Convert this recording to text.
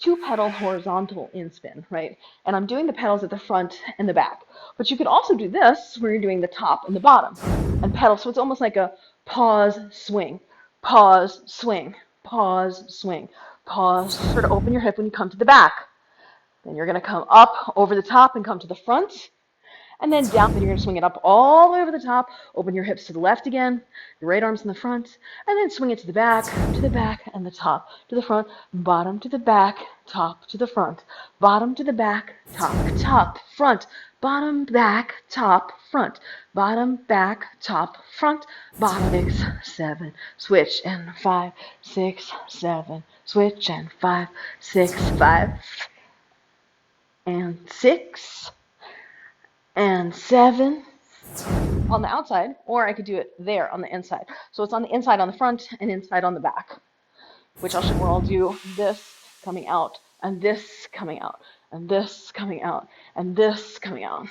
2-petal horizontal in spin, right? And I'm doing the petals at the front and the back. But you could also do this where you're doing the top and the bottom and pedal. So it's almost like a pause, swing, pause, swing, pause, swing, pause. Sort of open your hip when you come to the back. Then you're going to come up over the top and come to the front. And then down, then you're going to swing it up all the way over the top, open your hips to the left again, your right arm's in the front, and then swing it to the back, and the top, to the front, bottom to the back, top to the front, bottom to the back, top, front, bottom, back, top, front, bottom, back, top, front, bottom, 6, 7, switch, and 5, 6, 7, switch, and 5, 6, 5, and 6, and 7 on the outside, or I could do it there on the inside. So it's on the inside on the front and inside on the back, which I'll show where I'll do this coming out, and this coming out, and this coming out, and this coming out.